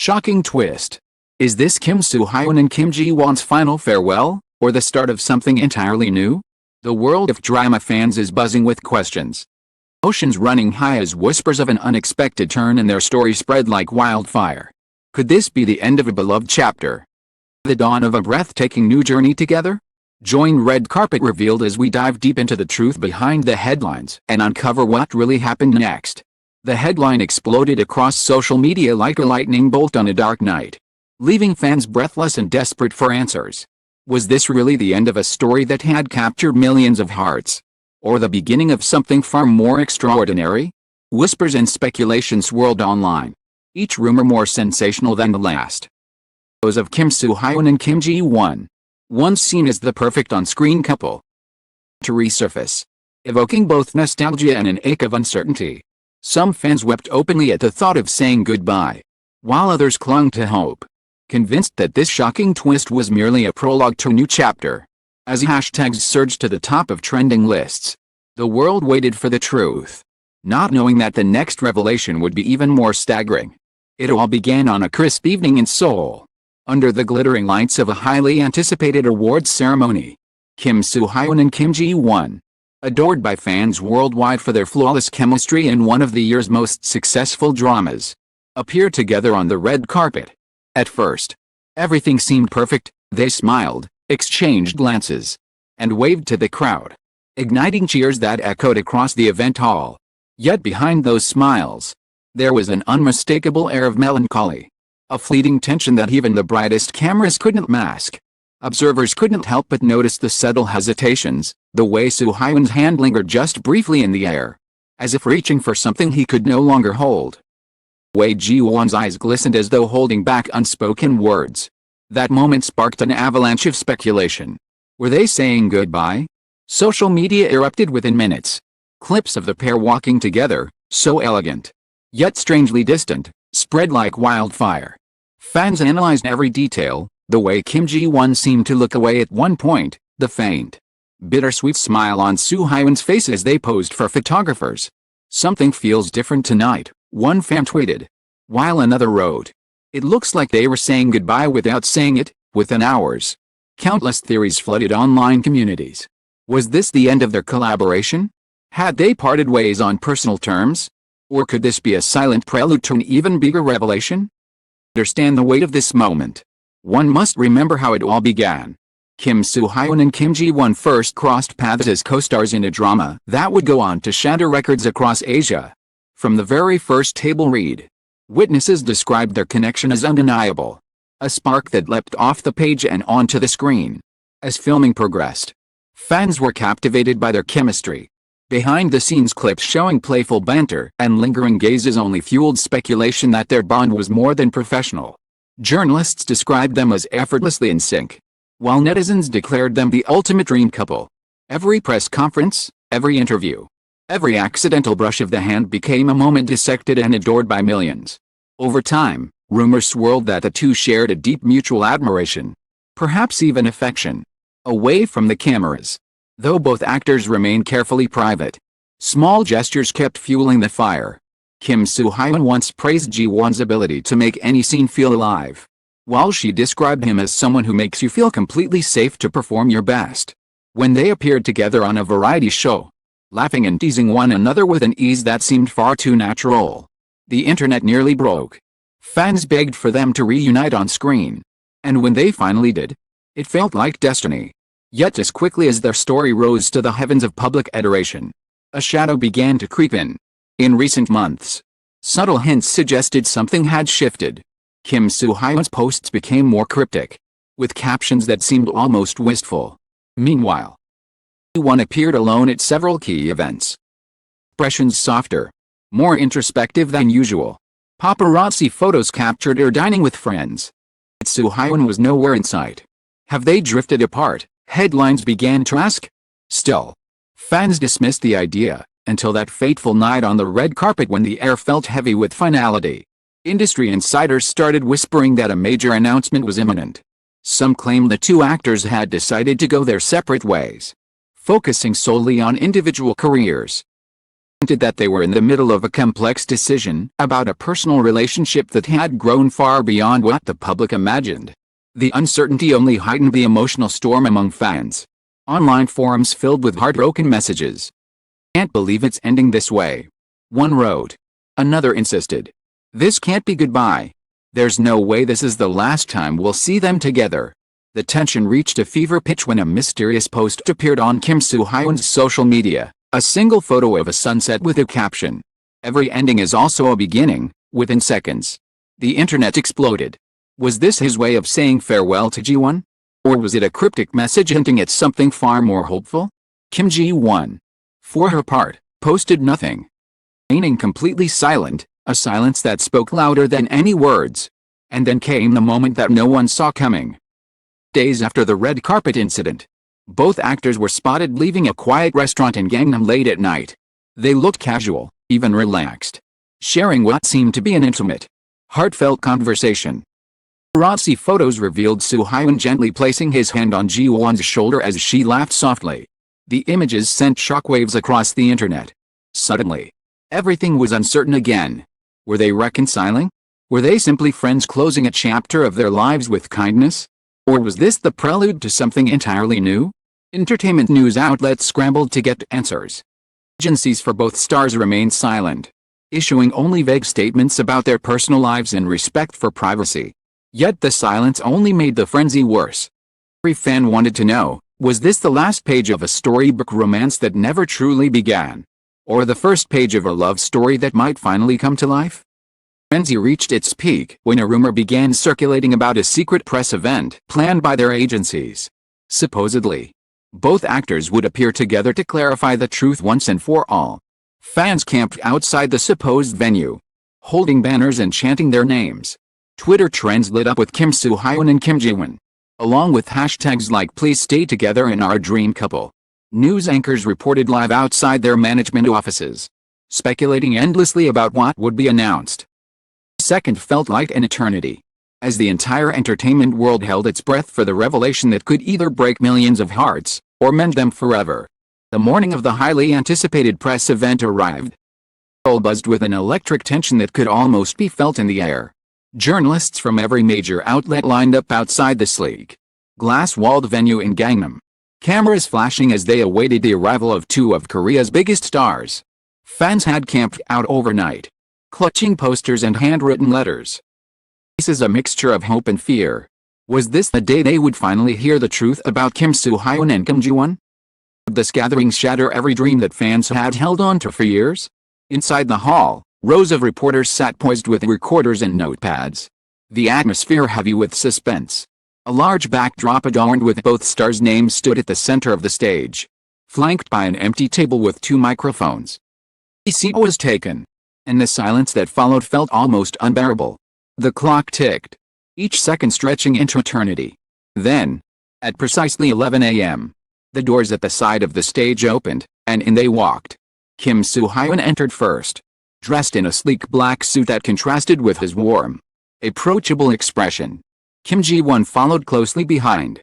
Shocking twist. Is this Kim Soo-hyun and Kim Ji-won's final farewell, or the start of something entirely new? The world of drama fans is buzzing with questions. Emotions running high as whispers of an unexpected turn in their story spread like wildfire. Could this be the end of a beloved chapter? The dawn of a breathtaking new journey together? Join Red Carpet Revealed as we dive deep into the truth behind the headlines and uncover what really happened next. The headline exploded across social media like a lightning bolt on a dark night, leaving fans breathless and desperate for answers. Was this really the end of a story that had captured millions of hearts? Or the beginning of something far more extraordinary? Whispers and speculation swirled online, each rumor more sensational than the last. Those of Kim Soo-hyun and Kim Ji-won, once seen as the perfect on-screen couple, to resurface, evoking both nostalgia and an ache of uncertainty. Some fans wept openly at the thought of saying goodbye, while others clung to hope, convinced that this shocking twist was merely a prologue to a new chapter. As hashtags surged to the top of trending lists, the world waited for the truth, not knowing that the next revelation would be even more staggering. It all began on a crisp evening in Seoul, under the glittering lights of a highly anticipated awards ceremony. Kim Soo-hyun and Kim Ji-won, adored by fans worldwide for their flawless chemistry in one of the year's most successful dramas, appeared together on the red carpet. At first, everything seemed perfect. They smiled, exchanged glances, and waved to the crowd, igniting cheers that echoed across the event hall. Yet behind those smiles, there was an unmistakable air of melancholy, a fleeting tension that even the brightest cameras couldn't mask. Observers couldn't help but notice the subtle hesitations, the way Soo-hyun's hand lingered just briefly in the air, as if reaching for something he could no longer hold. The way Ji-won's eyes glistened as though holding back unspoken words. That moment sparked an avalanche of speculation. Were they saying goodbye? Social media erupted within minutes. Clips of the pair walking together, so elegant, yet strangely distant, spread like wildfire. Fans analyzed every detail, the way Kim Ji-won seemed to look away at one point, the faint, bittersweet smile on Soo-hyun's face as they posed for photographers. "Something feels different tonight," one fan tweeted, while another wrote, "It looks like they were saying goodbye without saying it." Within hours, countless theories flooded online communities. Was this the end of their collaboration? Had they parted ways on personal terms? Or could this be a silent prelude to an even bigger revelation? To understand the weight of this moment, one must remember how it all began. Kim Soo-hyun and Kim Ji-won first crossed paths as co-stars in a drama that would go on to shatter records across Asia. From the very first table read, witnesses described their connection as undeniable, a spark that leapt off the page and onto the screen. As filming progressed, fans were captivated by their chemistry. Behind-the-scenes clips showing playful banter and lingering gazes only fueled speculation that their bond was more than professional. Journalists described them as effortlessly in sync, while netizens declared them the ultimate dream couple. Every press conference, every interview, every accidental brush of the hand became a moment dissected and adored by millions. Over time, rumors swirled that the two shared a deep mutual admiration, perhaps even affection, away from the cameras. Though both actors remained carefully private, small gestures kept fueling the fire. Kim Soo-hyun once praised Ji-won's ability to make any scene feel alive, while she described him as someone who makes you feel completely safe to perform your best. When they appeared together on a variety show, laughing and teasing one another with an ease that seemed far too natural, the internet nearly broke. Fans begged for them to reunite on screen, and when they finally did, it felt like destiny. Yet as quickly as their story rose to the heavens of public adoration, a shadow began to creep in. In recent months, subtle hints suggested something had shifted. Kim Soo-hyun's posts became more cryptic, with captions that seemed almost wistful. Meanwhile, Ji-won appeared alone at several key events. Expressions softer, more introspective than usual. Paparazzi photos captured her dining with friends. Soo-hyun was nowhere in sight. Have they drifted apart? Headlines began to ask. Still, fans dismissed the idea, until that fateful night on the red carpet when the air felt heavy with finality. Industry insiders started whispering that a major announcement was imminent. Some claimed the two actors had decided to go their separate ways, focusing solely on individual careers. hinted that they were in the middle of a complex decision about a personal relationship that had grown far beyond what the public imagined. The uncertainty only heightened the emotional storm among fans. Online forums filled with heartbroken messages. "Can't believe it's ending this way," one wrote. Another insisted. "This can't be goodbye. There's no way this is the last time we'll see them together." The tension reached a fever pitch when a mysterious post appeared on Kim Soo-hyun's social media, a single photo of a sunset with a caption, "Every ending is also a beginning." Within seconds, the internet exploded. Was this his way of saying farewell to Ji-won? Or was it a cryptic message hinting at something far more hopeful? Kim Ji-won, for her part, posted nothing. Remaining completely silent, a silence that spoke louder than any words. And then came the moment that no one saw coming. Days after the red carpet incident, both actors were spotted leaving a quiet restaurant in Gangnam late at night. They looked casual, even relaxed, sharing what seemed to be an intimate, heartfelt conversation. Paparazzi photos revealed Soo-hyun gently placing his hand on Ji-won's shoulder as she laughed softly. The images sent shockwaves across the internet. Suddenly, everything was uncertain again. Were they reconciling? Were they simply friends closing a chapter of their lives with kindness? Or was this the prelude to something entirely new? Entertainment news outlets scrambled to get answers. Agencies for both stars remained silent, issuing only vague statements about their personal lives in respect for privacy. Yet the silence only made the frenzy worse. Every fan wanted to know, was this the last page of a storybook romance that never truly began? Or the first page of a love story that might finally come to life? Frenzy reached its peak when a rumor began circulating about a secret press event planned by their agencies. Supposedly, both actors would appear together to clarify the truth once and for all. Fans camped outside the supposed venue, holding banners and chanting their names. Twitter trends lit up with Kim Soo-hyun and Kim Ji-won, along with hashtags like "Please stay together" and "Our dream couple." News anchors reported live outside their management offices, speculating endlessly about what would be announced. The second felt like an eternity, as the entire entertainment world held its breath for the revelation that could either break millions of hearts, or mend them forever. The morning of the highly anticipated press event arrived. All buzzed with an electric tension that could almost be felt in the air. Journalists from every major outlet lined up outside the sleek, glass-walled venue in Gangnam, cameras flashing as they awaited the arrival of two of Korea's biggest stars. Fans had camped out overnight, clutching posters and handwritten letters. This is a mixture of hope and fear. Was this the day they would finally hear the truth about Kim Soo-hyun and Kim Ji-won? Would this gathering shatter every dream that fans had held on to for years? Inside the hall, rows of reporters sat poised with recorders and notepads. The atmosphere heavy with suspense. A large backdrop adorned with both stars' names stood at the center of the stage, flanked by an empty table with two microphones. A seat was taken, and the silence that followed felt almost unbearable. The clock ticked, each second stretching into eternity. Then, at precisely 11 a.m., the doors at the side of the stage opened, and in they walked. Kim Soo-hyun entered first, dressed in a sleek black suit that contrasted with his warm, approachable expression. Kim Ji-won followed closely behind,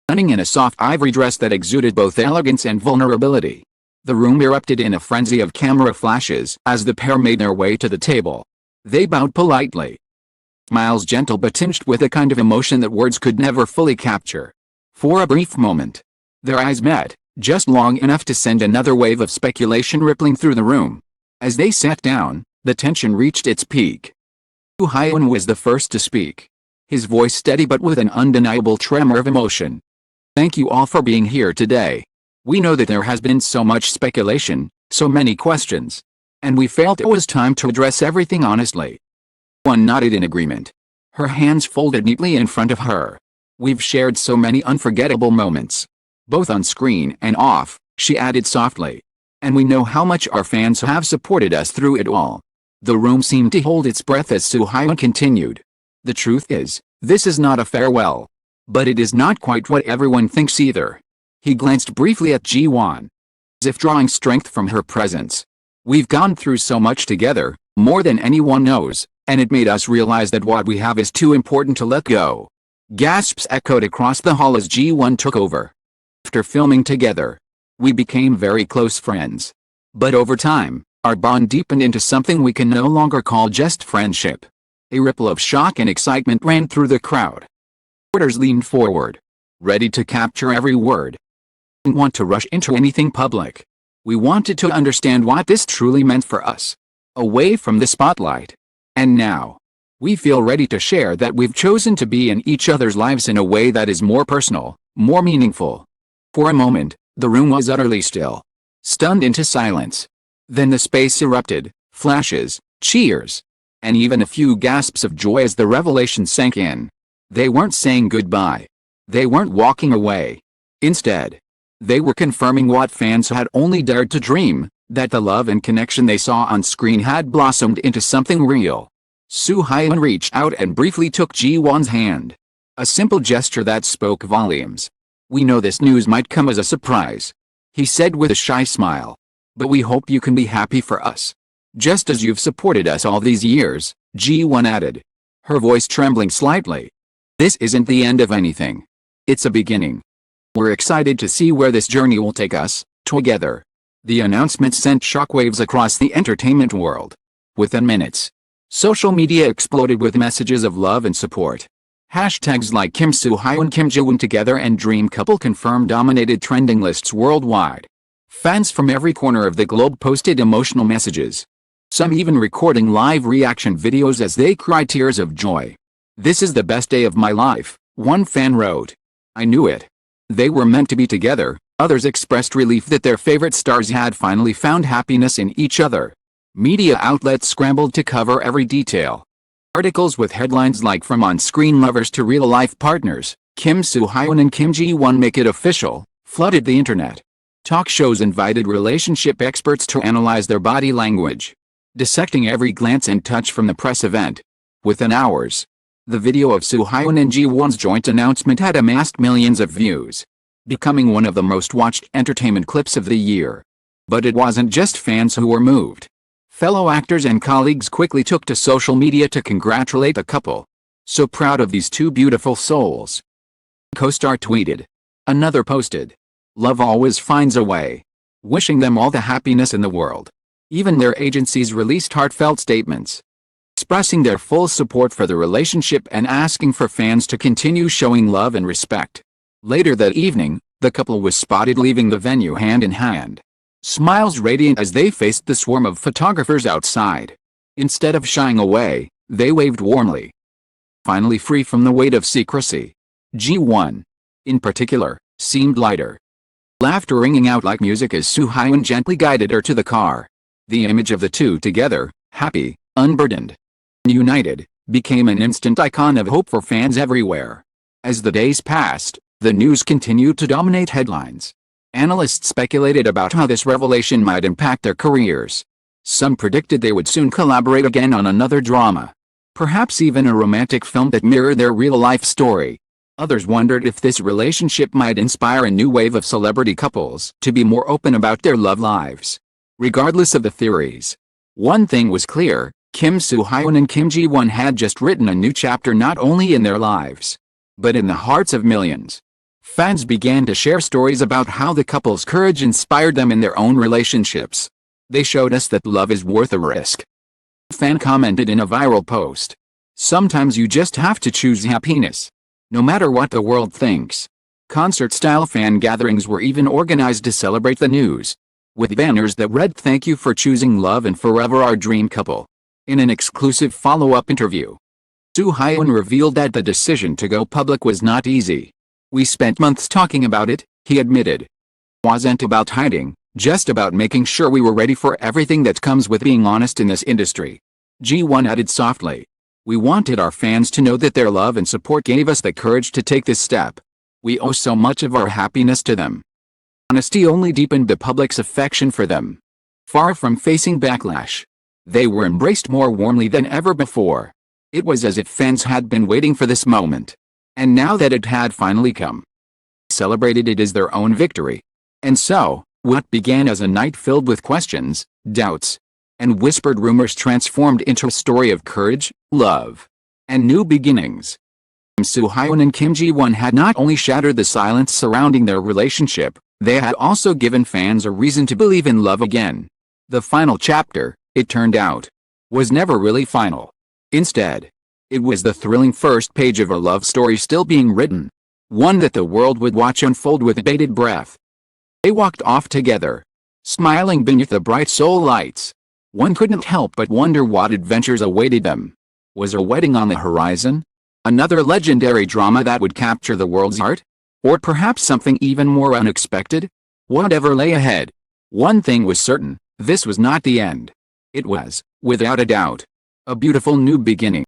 stunning in a soft ivory dress that exuded both elegance and vulnerability. The room erupted in a frenzy of camera flashes as the pair made their way to the table. They bowed politely, smiles gentle but tinged with a kind of emotion that words could never fully capture. For a brief moment, their eyes met, just long enough to send another wave of speculation rippling through the room. As they sat down, the tension reached its peak. Soo-hyun was the first to speak, his voice steady but with an undeniable tremor of emotion. "Thank you all for being here today. We know that there has been so much speculation, so many questions, and we felt it was time to address everything honestly." One nodded in agreement, her hands folded neatly in front of her. "We've shared so many unforgettable moments, both on screen and off," she added softly. "And we know how much our fans have supported us through it all." The room seemed to hold its breath as Soo-hyun continued. "The truth is, this is not a farewell. But it is not quite what everyone thinks either." He glanced briefly at Ji-won, as if drawing strength from her presence. "We've gone through so much together, more than anyone knows, and it made us realize that what we have is too important to let go." Gasps echoed across the hall as Ji-won took over. "After filming together, we became very close friends. But over time, Our bond deepened into something we can no longer call just friendship. A ripple of shock and excitement ran through the crowd. Reporters leaned forward, ready to capture every word. We didn't want to rush into anything public. We wanted to understand what this truly meant for us, away from the spotlight. And now, we feel ready to share that we've chosen to be in each other's lives in a way that is more personal, more meaningful. For a moment, the room was utterly still, stunned into silence. Then the space erupted, flashes, cheers, and even a few gasps of joy as the revelation sank in. They weren't saying goodbye. They weren't walking away. Instead, they were confirming what fans had only dared to dream, that the love and connection they saw on screen had blossomed into something real. Soo-hyun reached out and briefly took Ji-won's hand. A simple gesture that spoke volumes. "We know this news might come as a surprise," he said with a shy smile. "But we hope you can be happy for us. Just as you've supported us all these years," Ji-won added, her voice trembling slightly. "This isn't the end of anything. It's a beginning. We're excited to see where this journey will take us, together." The announcement sent shockwaves across the entertainment world. Within minutes, social media exploded with messages of love and support. Hashtags like Kim Soo-hyun, Kim Ji-won together and Dream Couple confirmed dominated trending lists worldwide. Fans from every corner of the globe posted emotional messages, some even recording live reaction videos as they cried tears of joy. "This is the best day of my life," one fan wrote. "I knew it. They were meant to be together." Others expressed relief that their favorite stars had finally found happiness in each other. Media outlets scrambled to cover every detail. Articles with headlines like "From on-screen lovers to real-life partners, Kim Soo-hyun and Kim Ji-won make it official," flooded the internet. Talk shows invited relationship experts to analyze their body language, dissecting every glance and touch from the press event. Within hours, the video of Soo-hyun and Ji-won's joint announcement had amassed millions of views, becoming one of the most watched entertainment clips of the year. But it wasn't just fans who were moved. Fellow actors and colleagues quickly took to social media to congratulate the couple. "So proud of these two beautiful souls," co-star tweeted. Another posted, "Love always finds a way," wishing them all the happiness in the world. Even their agencies released heartfelt statements, expressing their full support for the relationship and asking for fans to continue showing love and respect. Later that evening, the couple was spotted leaving the venue hand in hand, smiles radiant as they faced the swarm of photographers outside. Instead of shying away, they waved warmly. Finally free from the weight of secrecy, Ji-won, in particular, seemed lighter, laughter ringing out like music as Soo-hyun gently guided her to the car. The image of the two together, happy, unburdened, united, became an instant icon of hope for fans everywhere. As the days passed, the news continued to dominate headlines. Analysts speculated about how this revelation might impact their careers. Some predicted they would soon collaborate again on another drama, perhaps even a romantic film that mirrored their real-life story. Others wondered if this relationship might inspire a new wave of celebrity couples to be more open about their love lives. Regardless of the theories, one thing was clear: Kim Soo-hyun and Kim Ji-won had just written a new chapter not only in their lives, but in the hearts of millions. Fans began to share stories about how the couple's courage inspired them in their own relationships. "They showed us that love is worth a risk," a fan commented in a viral post. "Sometimes you just have to choose happiness, no matter what the world thinks." Concert-style fan gatherings were even organized to celebrate the news, with banners that read "Thank you for choosing love and forever our dream couple." In an exclusive follow-up interview, Soo-hyun revealed that the decision to go public was not easy. "We spent months talking about it," he admitted. "It wasn't about hiding, just about making sure we were ready for everything that comes with being honest in this industry." Ji-won added softly, "We wanted our fans to know that their love and support gave us the courage to take this step. We owe so much of our happiness to them." Honesty only deepened the public's affection for them. Far from facing backlash, they were embraced more warmly than ever before. It was as if fans had been waiting for this moment. And now that it had finally come, they celebrated it as their own victory. And so, what began as a night filled with questions, doubts, and whispered rumors transformed into a story of courage, love, and new beginnings. Kim Soo-hyun and Kim Ji-won had not only shattered the silence surrounding their relationship, they had also given fans a reason to believe in love again. The final chapter, it turned out, was never really final. Instead, it was the thrilling first page of a love story still being written, one that the world would watch unfold with bated breath. They walked off together, smiling beneath the bright soul lights. One couldn't help but wonder what adventures awaited them. Was a wedding on the horizon? Another legendary drama that would capture the world's heart? Or perhaps something even more unexpected? Whatever lay ahead, one thing was certain: this was not the end. It was, without a doubt, a beautiful new beginning.